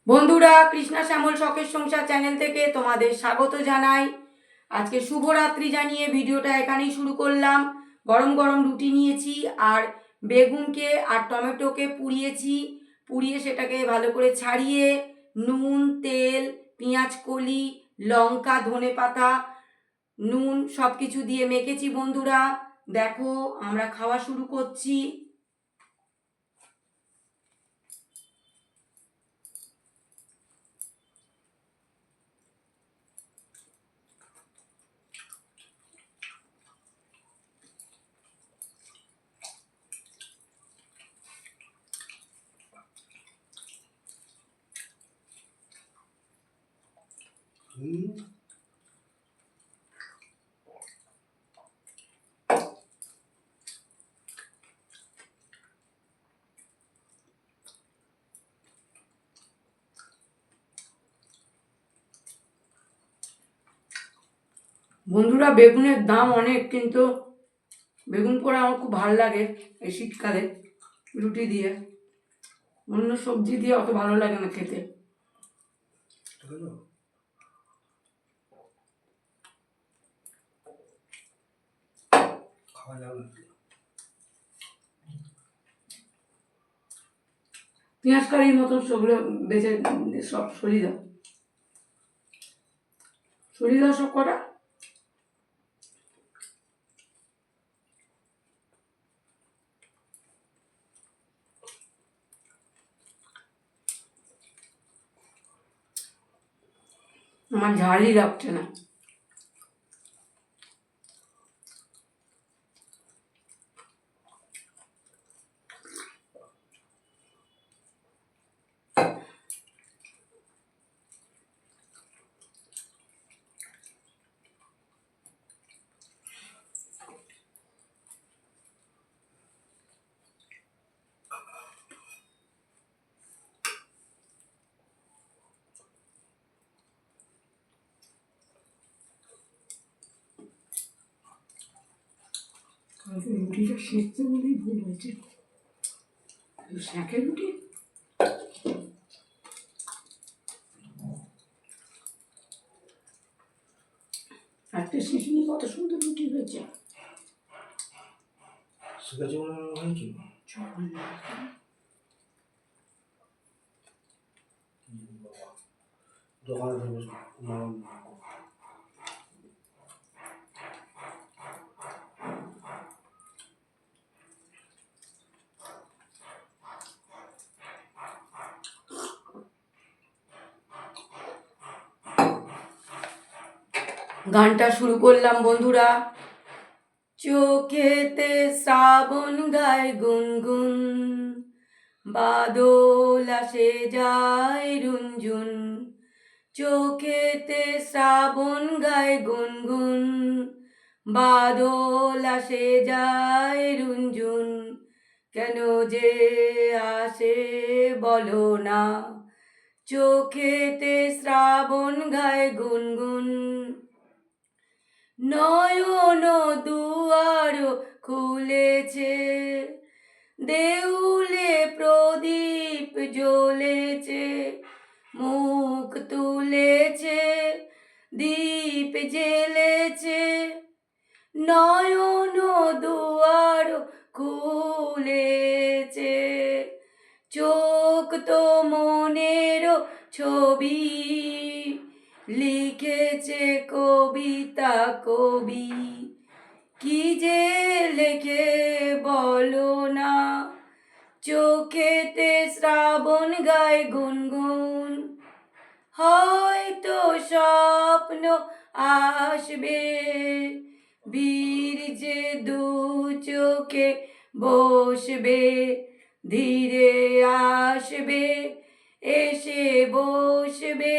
বন্ধুরা, কৃষ্ণা শ্যামল শখের সংসার চ্যানেল থেকে তোমাদের স্বাগত জানাই। আজকে শুভরাত্রি জানিয়ে ভিডিওটা এখানেই শুরু করলাম। গরম গরম রুটি নিয়েছি আর বেগুনকে আর টমেটোকে পুড়িয়ে সেটাকে ভালো করে ছাড়িয়ে নুন, তেল, পেঁয়াজ কলি, লঙ্কা, ধনেপাতা, নুন সব কিছু দিয়ে মেখেছি। বন্ধুরা দেখো, আমরা খাওয়া শুরু করছি। বন্ধুরা, বেগুনের দাম অনেক, কিন্তু বেগুন পোড়া আমার খুব ভালো লাগে এই শীতকালে রুটি দিয়ে। অন্য সবজি দিয়ে অত ভালো লাগে না খেতে। পেঁয়াজ কারির মতন সবগুলো বেঁচে সব সরিয়ে দাও, সব কটা। আমার ঝালই লাগছে না। রুটিটা সেঁকতে বলেই ভুল হয়েছে। শাকের রুটি আজকে শিশিনি কত সুন্দর রুটি হয়েছে। গানটা শুরু করলাম বন্ধুরা। চোখেতে শ্রাবণ গায় গুনগুন, বাদল আসে যায় রুনঝুন। চোখেতে শ্রাবণ গায় গুনগুন, বাদল আসে যায় রুনঝুন। কেন যে আসে বলো না, চোখেতে শ্রাবণ গায় গুনগুন। নয়ন দুয়ার খুলেছে, দেউলে প্রদীপ জ্বলেছে, মুখ তুলেছে দীপ জ্বেলেছে। নয়ন দুয়ার খুলেছে, চোখ তো মনের ছবি, লিখেছে কবিতা কবি। কি যে লেখে বলো না, চোখেতে শ্রাবণ গায় গুনগুন। হয়তো স্বপ্ন আসবে, বীর যে দু চোখে বসবে, ধীরে আসবে এসে বসবে।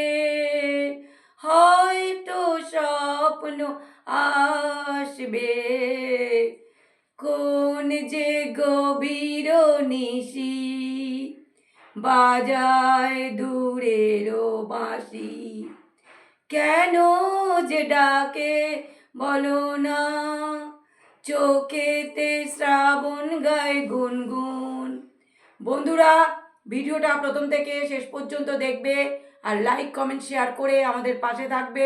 হয়তো স্বপ্ন আসবে, কোন যে গভীর নিশি বাজায় দূরের বাঁশি। কেন যে ডাকে বলো না, চোখেতে শ্রাবণ গায় গুনগুন। বন্ধুরা, ভিডিওটা প্রথম থেকে শেষ পর্যন্ত দেখবে আর লাইক কমেন্ট শেয়ার করে আমাদের পাশে থাকবে।